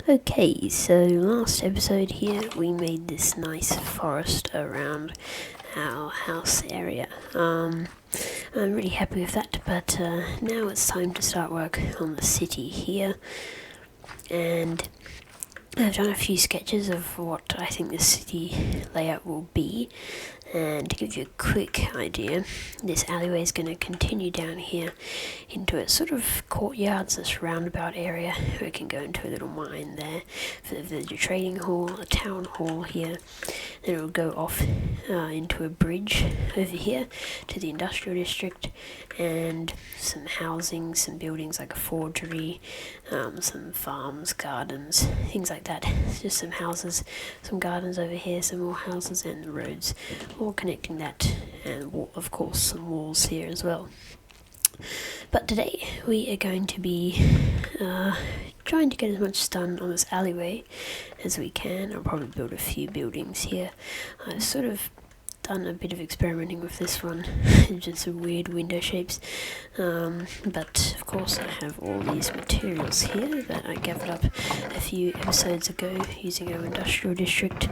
Okay, so last episode here we made this nice forest around our house area. I'm really happy with that, but now it's time to start work on the city here, and I've done a few sketches of what I think the city layout will be. And to give you a quick idea, this alleyway is going to continue down here into a sort of courtyards, this roundabout area. We can go into a little mine there for the trading hall, a town hall here. Then it will go off into a bridge over here to the industrial district, and some housing, some buildings like a forgery, some farms, gardens, things like that. Just some houses, some gardens over here, some more houses, and the roads all connecting that, and of course some walls here as well. But today we are going to be trying to get as much done on this alleyway as we can. I'll probably build a few buildings here. I've sort of done a bit of experimenting with this one, just some weird window shapes, but of course I have all these materials here that I gathered up a few episodes ago using our industrial district.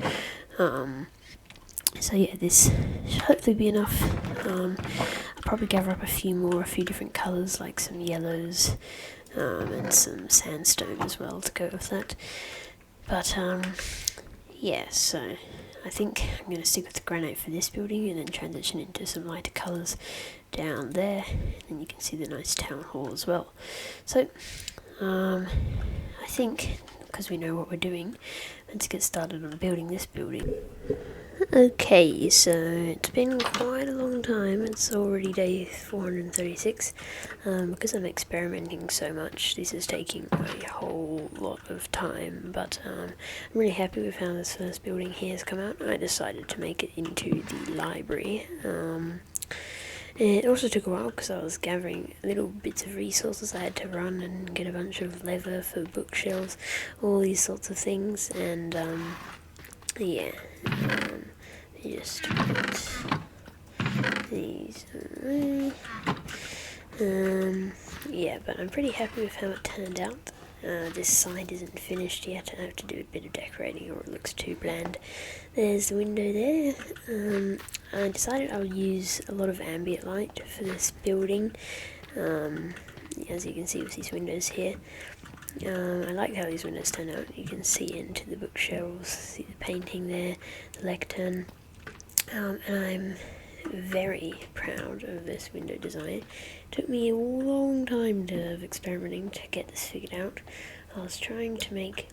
So yeah, this should hopefully be enough. I'll probably gather up a few different colours, like some yellows, and some sandstone as well to go with that. But yeah, so I think I'm going to stick with the granite for this building and then transition into some lighter colours down there, and you can see the nice town hall as well. So I think, because we know what we're doing, let's get started on building this building. Okay, so it's been quite a long time. It's already day 436. Because I'm experimenting so much, this is taking a whole lot of time, but I'm really happy with how this first building here has come out. I decided to make it into the library. It also took a while because I was gathering little bits of resources. I had to run and get a bunch of leather for bookshelves, all these sorts of things, and yeah, just put these away. Yeah, but I'm pretty happy with how it turned out. This side isn't finished yet. I have to do a bit of decorating or it looks too bland. There's the window there. I decided I'll use a lot of ambient light for this building, as you can see with these windows here. I like how these windows turn out. You can see into the bookshelves, see the painting there, the lectern, and I'm very proud of this window design. It took me a long time of experimenting to get this figured out. I was trying to make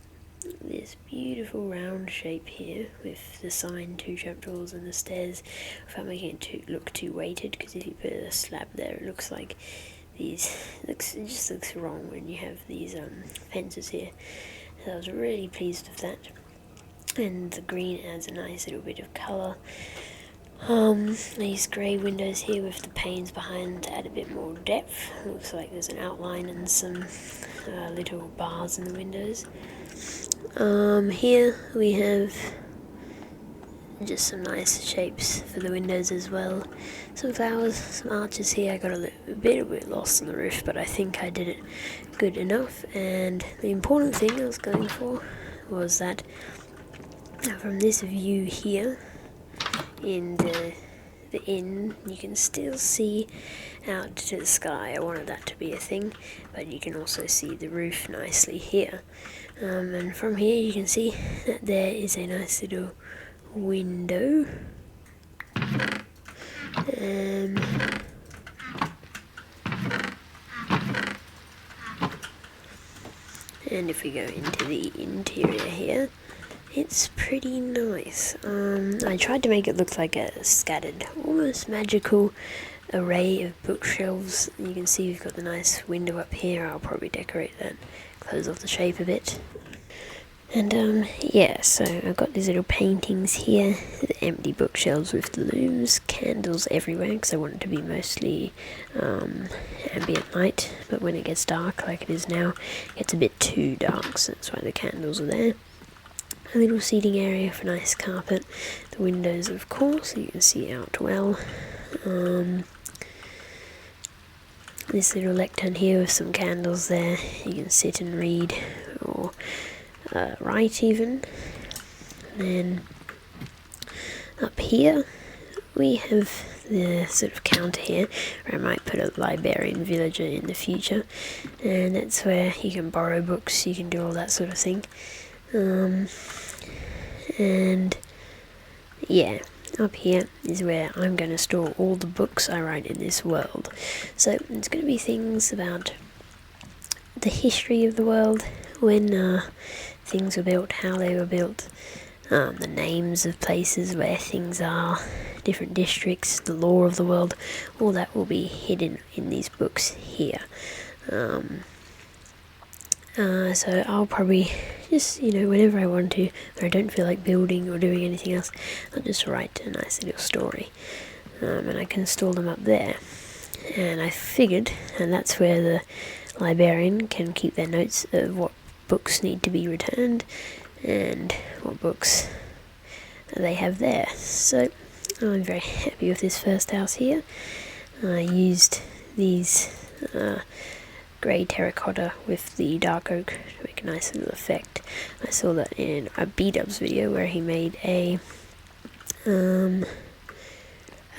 this beautiful round shape here with the sign, 2 trapdoors and the stairs, without making it look too weighted, because if you put a slab there it looks like it just looks wrong when you have these fences here. So I was really pleased with that, and the green adds a nice little bit of colour. These grey windows here with the panes behind to add a bit more depth. Looks like there's an outline and some little bars in the windows. Here we have just some nice shapes for the windows as well. Some flowers, some arches here. I got a bit lost on the roof, but I think I did it good enough. And the important thing I was going for was that from this view here in the inn, you can still see out to the sky. I wanted that to be a thing, but you can also see the roof nicely here. And from here you can see that there is a nice little window. And if we go into the interior here, it's pretty nice. I tried to make it look like a scattered, almost magical array of bookshelves. You can see we've got the nice window up here. I'll probably decorate that, close off the shape a bit. And yeah, so I've got these little paintings here, the empty bookshelves with the looms, candles everywhere, because I want it to be mostly ambient light, but when it gets dark, like it is now, it gets a bit too dark, so that's why the candles are there. A little seating area for nice carpet, the windows of course, so you can see out well. This little lectern here with some candles there, you can sit and read, or right even. And then up here we have the sort of counter here, where I might put a librarian villager in the future, and that's where you can borrow books, you can do all that sort of thing. And yeah, up here is where I'm going to store all the books I write in this world. So it's going to be things about the history of the world, when things were built, how they were built, the names of places where things are, different districts, the lore of the world, all that will be hidden in these books here. So I'll probably just, whenever I want to, or I don't feel like building or doing anything else, I'll just write a nice little story. And I can store them up there. And I figured, and that's where the librarian can keep their notes of what books need to be returned and what books they have there. So I'm very happy with this first house here. I used these grey terracotta with the dark oak to make a nice little effect. I saw that in a B-Dub's video where he made a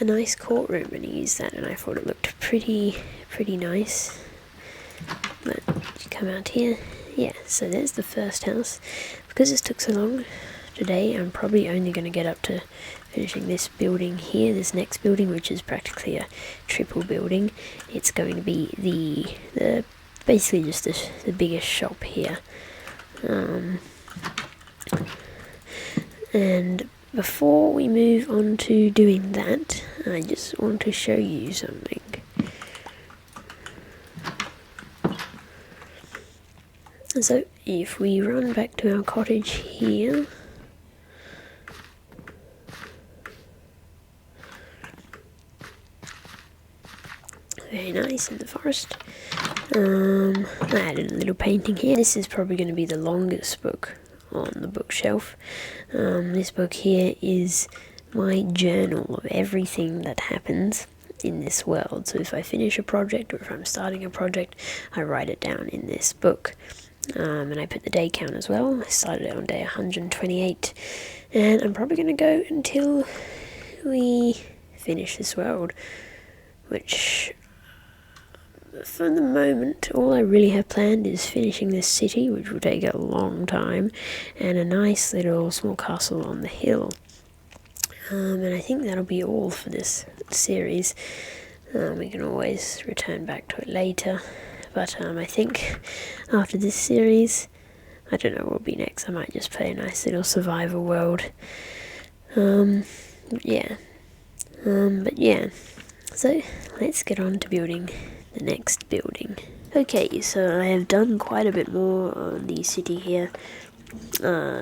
nice courtroom, and he used that, and I thought it looked pretty nice. But you come out here, yeah, so there's the first house. Because this took so long today, I'm probably only going to get up to finishing this building here, this next building, which is practically a triple building. It's going to be the basically just the biggest shop here. And before we move on to doing that, I just want to show you something. So if we run back to our cottage here, very nice in the forest. I added a little painting here. This is probably going to be the longest book on the bookshelf. This book here is my journal of everything that happens in this world. So if I finish a project, or if I'm starting a project, I write it down in this book. And I put the day count as well. I started it on day 128, and I'm probably going to go until we finish this world, which for the moment all I really have planned is finishing this city, which will take a long time, and a nice little small castle on the hill. And I think that'll be all for this series. We can always return back to it later. But I think after this series, I don't know what will be next. I might just play a nice little survival world. But yeah. So let's get on to building the next building. Okay, so I have done quite a bit more on the city here.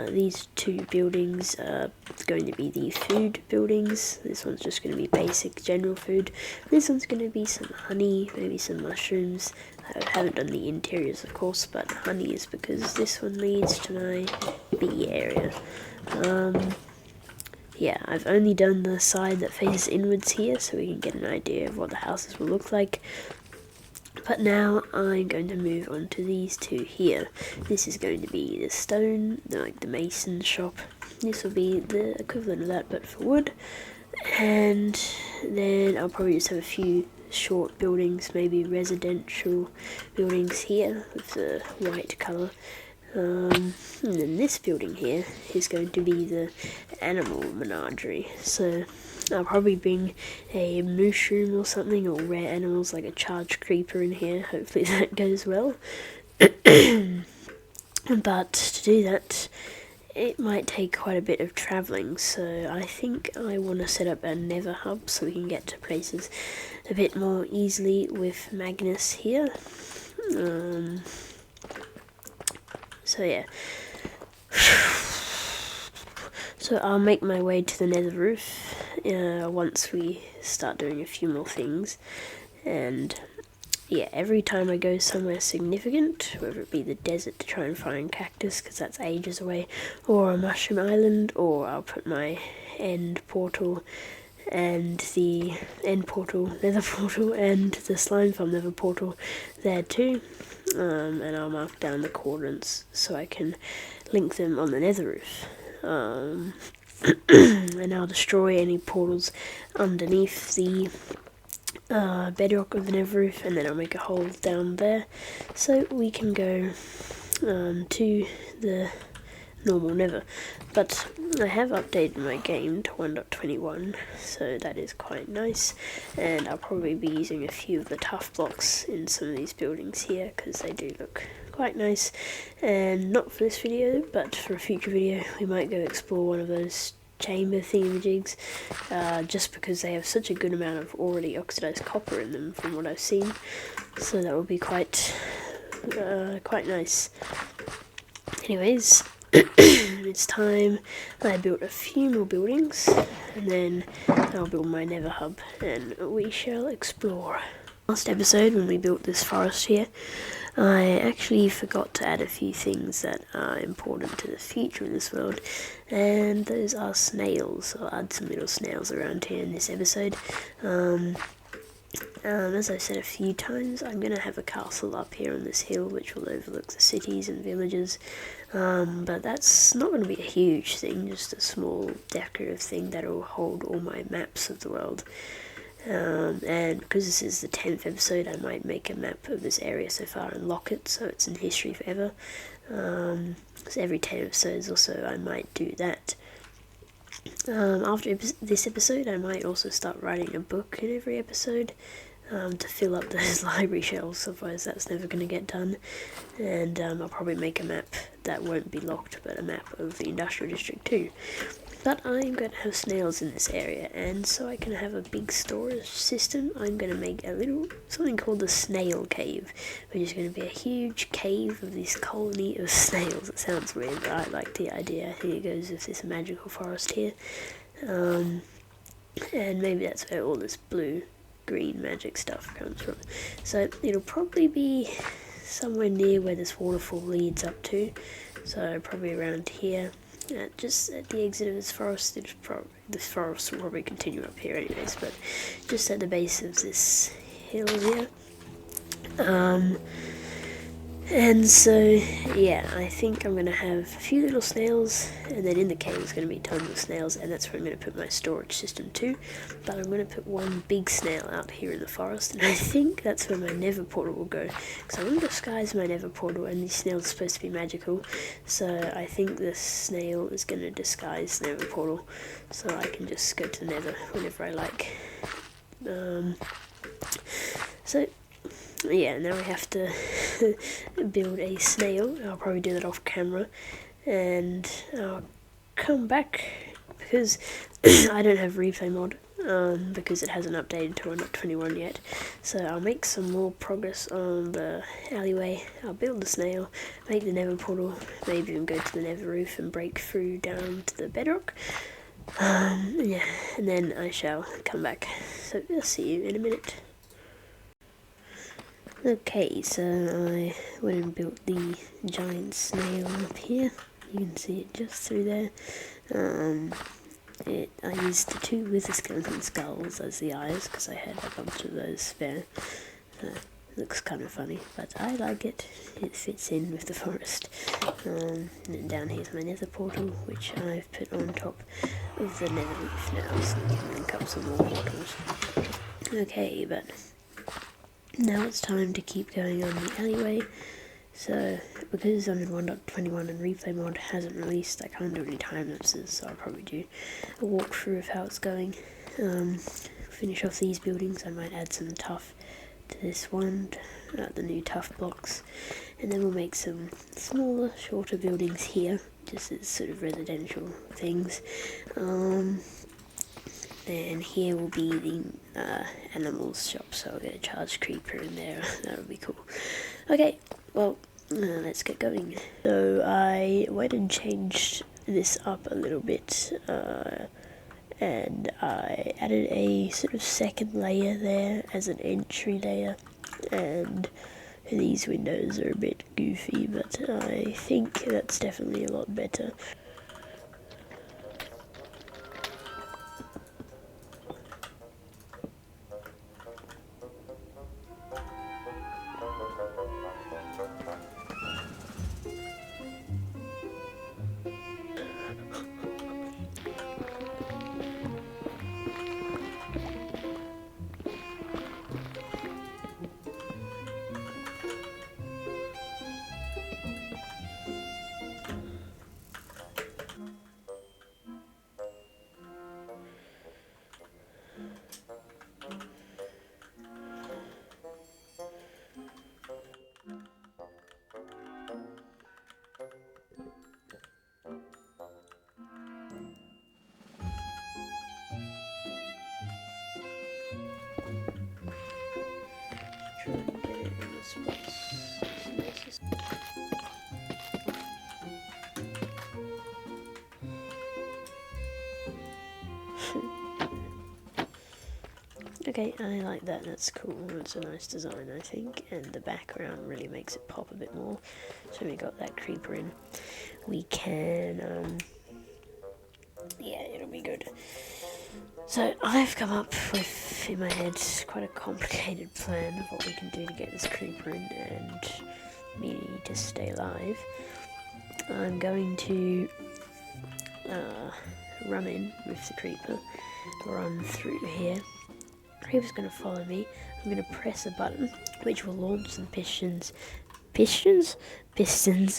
These two buildings are going to be the food buildings. This one's just going to be basic general food. This one's going to be some honey, maybe some mushrooms. I haven't done the interiors, of course, but honey is because this one leads to my bee area. Yeah, I've only done the side that faces inwards here, so we can get an idea of what the houses will look like. But now I'm going to move on to these two here. This is going to be the stone, like the mason shop. This will be the equivalent of that, but for wood. And then I'll probably just have a few short buildings, maybe residential buildings here with the white colour. And then this building here is going to be the animal menagerie. So I'll probably bring a mushroom or something, or rare animals like a charged creeper in here. Hopefully that goes well. But to do that, it might take quite a bit of travelling, so I think I want to set up a nether hub so we can get to places a bit more easily with Magnus here. So yeah. So I'll make my way to the nether roof once we start doing a few more things. And yeah, every time I go somewhere significant, whether it be the desert to try and find cactus, because that's ages away, or a mushroom island, or I'll put my end portal and the end portal, nether portal, and the slime farm nether portal there too. And I'll mark down the coordinates so I can link them on the nether roof. And I'll destroy any portals underneath the bedrock of the nether roof, and then I'll make a hole down there so we can go to the normal nether. But I have updated my game to 1.21, so that is quite nice, and I'll probably be using a few of the tough blocks in some of these buildings here because they do look quite nice. And not for this video, but for a future video we might go explore one of those chamber thingamajigs, just because they have such a good amount of already oxidized copper in them from what I've seen, so that will be quite nice. Anyways, it's time. I built a few more buildings, and then I'll build my nether hub, and we shall explore. Last episode, when we built this forest here, I actually forgot to add a few things that are important to the future of this world, and those are snails. I'll add some little snails around here in this episode. As I've said a few times, I'm going to have a castle up here on this hill which will overlook the cities and villages, but that's not going to be a huge thing, just a small decorative thing that will hold all my maps of the world. And because this is the 10th episode, I might make a map of this area so far and lock it so it's in history forever. So every 10 episodes or so I might do that. After this episode, I might also start writing a book in every episode to fill up those library shelves, otherwise that's never going to get done. And I'll probably make a map that won't be locked, but a map of the industrial district too. But I'm going to have snails in this area, and so I can have a big storage system, I'm going to make something called the snail cave, which is going to be a huge cave of this colony of snails. It sounds weird, but I like the idea. I think it goes with this magical forest here. And maybe that's where all this blue-green magic stuff comes from. So it'll probably be somewhere near where this waterfall leads up to, so probably around here. Just at the exit of this forest. This forest will probably continue up here anyways, but just at the base of this hill here. And so, yeah, I think I'm going to have a few little snails, and then in the cave is going to be tons of snails, and that's where I'm going to put my storage system too. But I'm going to put one big snail out here in the forest, and I think that's where my nether portal will go, because I want to disguise my nether portal, and these snails are supposed to be magical, so I think this snail is going to disguise the nether portal, so I can just go to the nether whenever I like. So yeah, now I have to build a snail. I'll probably do that off camera, and I'll come back because I don't have replay mod, because it hasn't updated to 1.21 yet. So I'll make some more progress on the alleyway. I'll build the snail, make the nether portal, maybe even go to the nether roof and break through down to the bedrock. Yeah, and then I shall come back. So I'll see you in a minute. Okay, so I went and built the giant snail up here. You can see it just through there. I used the 2 wither skeleton skulls as the eyes because I had a bunch of those spare. It looks kind of funny, but I like it. It fits in with the forest. And then down here's my nether portal, which I've put on top of the nether roof now, so we can link up some more portals. Okay, but now it's time to keep going on the alleyway. So, because I'm in 1.21 and replay mod hasn't released, I can't do any time lapses, so I'll probably do a walkthrough of how it's going. Finish off these buildings. I might add some tuff to this one, the new tuff blocks, and then we'll make some smaller, shorter buildings here, just as sort of residential things. Then here will be the animals shop, so I'll get a charged creeper in there. That would be cool. Okay, well, let's get going. So I went and changed this up a little bit, and I added a sort of second layer there as an entry layer, and these windows are a bit goofy, but I think that's definitely a lot better. spots. Okay, I like that, that's cool, it's a nice design I think, and the background really makes it pop a bit more. So we got that creeper in. We can, yeah, it'll be good. So I've come up with, in my head, quite a complicated plan of what we can do to get this creeper in and me to stay alive. I'm going to run in with the creeper, run through here. Creeper's going to follow me. I'm going to press a button which will launch some pistons,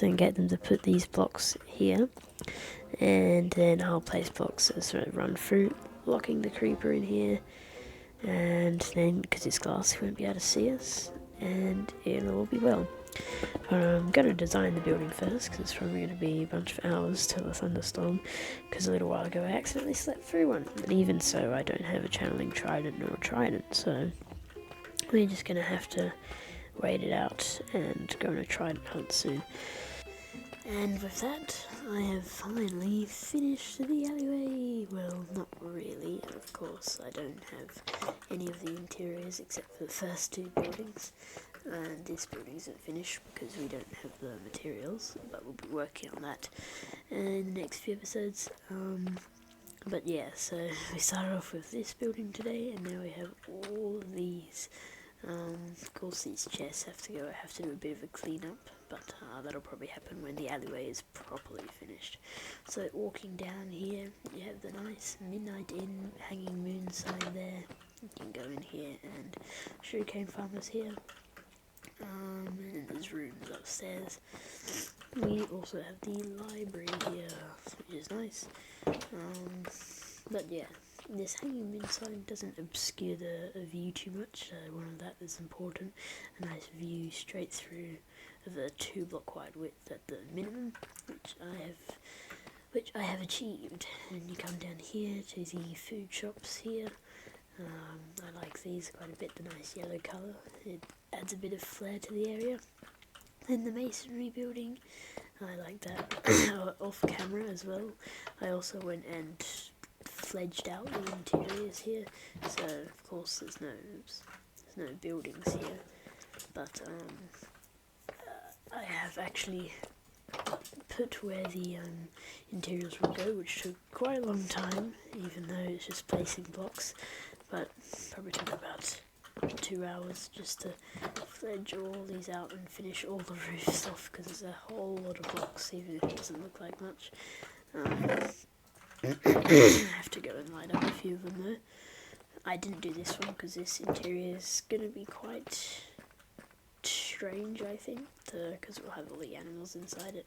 and get them to put these blocks here. And then I'll place blocks as I run through, locking the creeper in here. And then, because it's glass, he won't be able to see us, and it'll all be well. I'm going to design the building first, because it's probably going to be a bunch of hours till the thunderstorm, because a little while ago I accidentally slept through one, and even so I don't have a channeling trident nor a trident, so we're just going to have to wait it out and go on a trident hunt soon. And with that, I have finally finished the alleyway. Well, not really, of course. I don't have any of the interiors except for the first two buildings. And this building isn't finished because we don't have the materials, but we'll be working on that in the next few episodes. But yeah, so we started off with this building today, and now we have all of these. Of course these chests have to do a bit of a clean-up, but that'll probably happen when the alleyway is properly finished. So walking down here, you have the nice Midnight Inn hanging moon sign there. You can go in here, and sugarcane farmers here. And then there's rooms upstairs. We also have the library here, which is nice. But yeah, this hanging moon sign doesn't obscure the view too much. One of that is important. A nice view straight through the 2-block wide width at the minimum, which I have achieved. And you come down here to the food shops here. I like these quite a bit, the nice yellow colour. It adds a bit of flair to the area. Then the masonry building, I like that. Off camera as well, I also went and fledged out the interiors here. So of course there's no buildings here, but I have actually put where the interiors will go, which took quite a long time, even though it's just placing blocks, but probably took about 2 hours just to fledge all these out and finish all the roofs off, because there's a whole lot of blocks, even if it doesn't look like much. I have to go and light up a few of them though. I didn't do this one because this interior is going to be quite strange, I think, because we'll have all the animals inside it.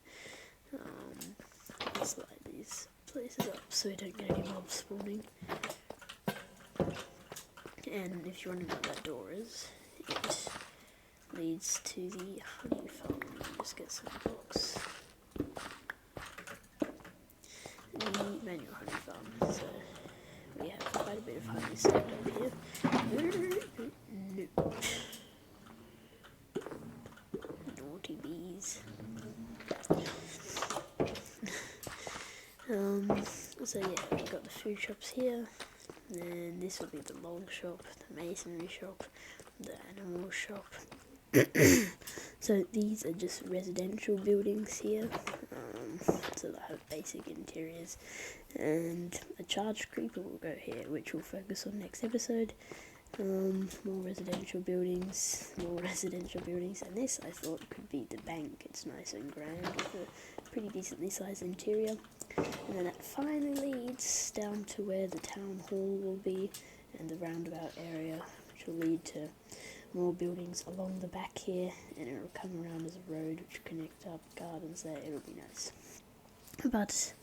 Let's light these places up so we don't get any mobs spawning. And if you're wondering what that door is, it leads to the honey farm. Just get some blocks. The manual honey farm. So we have quite a bit of honey stored over here. Nope. Naughty bees. So yeah, we've got the food shops here. And this will be the log shop, the masonry shop, the animal shop. So these are just residential buildings here, so they'll have basic interiors, and a charged creeper will go here, which we'll focus on next episode. More residential buildings, and this I thought could be the bank. It's nice and grand with a pretty decently sized interior. And then that finally leads down to where the town hall will be, and the roundabout area, which will lead to more buildings along the back here, and it'll come around as a road which will connect up gardens there. It'll be nice. But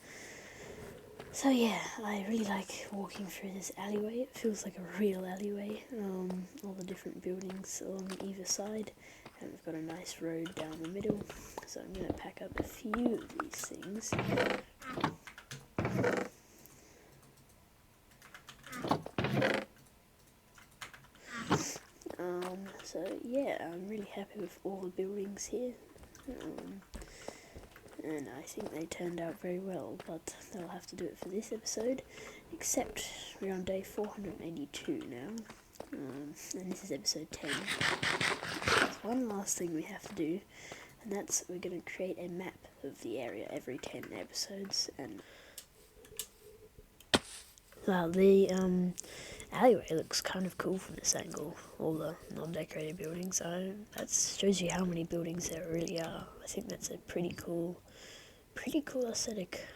so yeah, I really like walking through this alleyway. It feels like a real alleyway. All the different buildings along either side, and we've got a nice road down the middle. So I'm going to pack up a few of these things. So yeah, I'm really happy with all the buildings here. And I think they turned out very well, but they'll have to do it for this episode, except we're on day 482 now, and this is episode 10. There's one last thing we have to do, and that's we're going to create a map of the area every 10 episodes. And well, the alleyway looks kind of cool from this angle, all the non-decorated buildings. That shows you how many buildings there really are. I think that's a pretty cool aesthetic.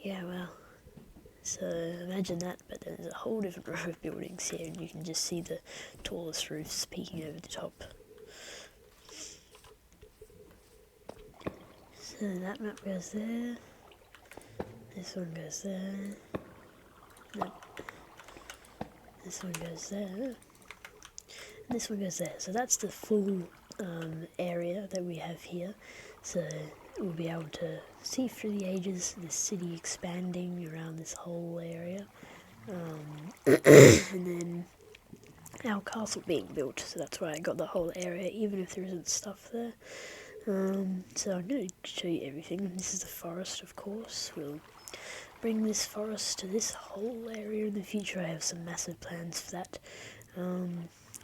Yeah, well, so imagine that, but then there's a whole different row of buildings here, and you can just see the tallest roofs peeking over the top. So that map goes there, this one goes there, nope. This one goes there, and this one goes there. So that's the full area that we have here. So we'll be able to see through the ages the city expanding around this whole area, and then our castle being built. So that's why I got the whole area, even if there isn't stuff there. So I'm going to show you everything. This is the forest, of course. We'll bring this forest to this whole area in the future. I have some massive plans for that.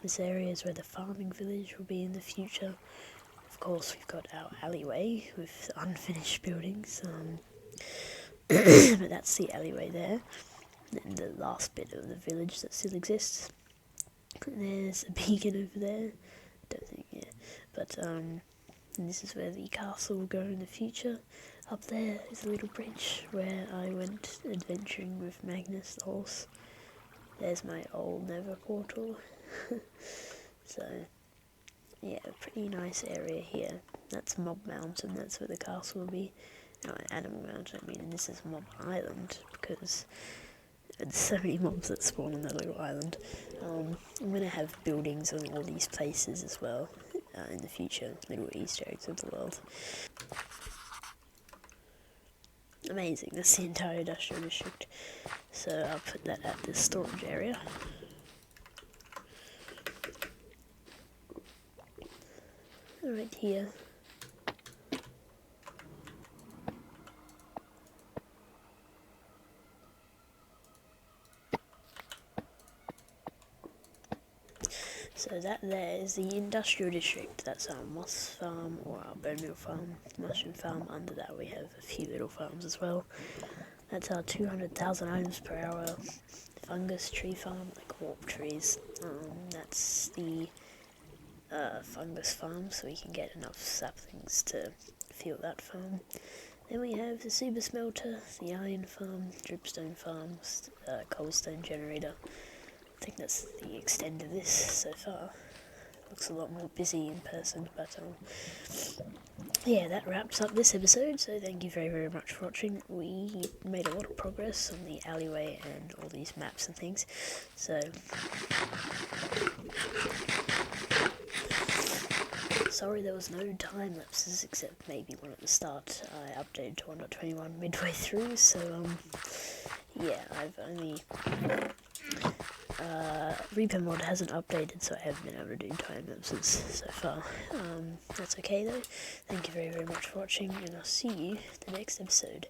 This area is where the farming village will be in the future. Of course, we've got our alleyway with unfinished buildings, but that's the alleyway there. And the last bit of the village that still exists. There's a beacon over there. Don't think, yeah. But, and this is where the castle will go in the future. Up there is a little bridge where I went adventuring with Magnus the horse. There's my old Nether portal. So, yeah, pretty nice area here. That's Mob Mountain, that's where the castle will be. No, Animal Mountain, I mean, and this is Mob Island, because there's so many mobs that spawn on that little island. I'm going to have buildings on all these places as well in the future, little Easter eggs of the world. Amazing, that's the entire industrial district. So I'll put that at the storage area. Right here. So that there is the industrial district. That's our moss farm or our bone meal farm, mushroom farm. Under that we have a few little farms as well. That's our 200,000 items per hour fungus tree farm, like warp trees. That's the fungus farm, so we can get enough saplings to fuel that farm. Then we have the super smelter, the iron farm, dripstone farms, coalstone generator. I think that's the extent of this so far. Looks a lot more busy in person, but yeah, that wraps up this episode, so thank you very, very much for watching. We made a lot of progress on the alleyway and all these maps and things, so sorry there was no time lapses, except maybe one at the start. I updated to 1.21 midway through, so yeah, I've only Reaper mod hasn't updated, so I haven't been able to do time lapses so far. That's okay though. Thank you very, very much for watching, and I'll see you the next episode.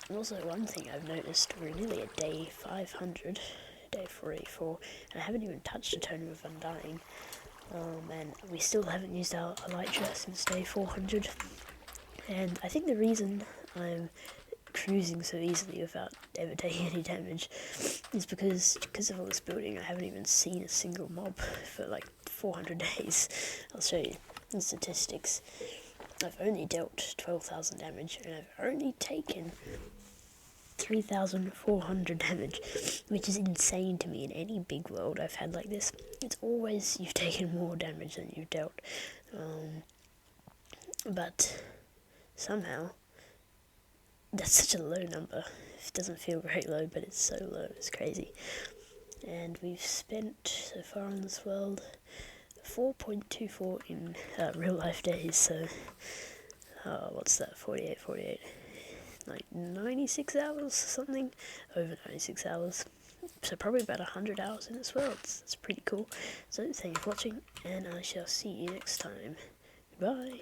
And also, one thing I've noticed, we're nearly at day 500, day 484, and I haven't even touched a totem of Undying. And we still haven't used our Elytra since day 400. And I think the reason I'm cruising so easily without ever taking any damage is because of all this building. I haven't even seen a single mob for like 400 days. I'll show you the statistics. I've only dealt 12,000 damage, and I've only taken 3,400 damage, which is insane to me. In any big world I've had like this, it's always you've taken more damage than you've dealt. But somehow that's such a low number. It doesn't feel very low, but it's so low, it's crazy. And we've spent so far on this world 4.24 in real life days, so what's that, 48, like 96 hours or something, over 96 hours. So probably about 100 hours in as well. It's pretty cool. So thank you for watching, and I shall see you next time. Bye.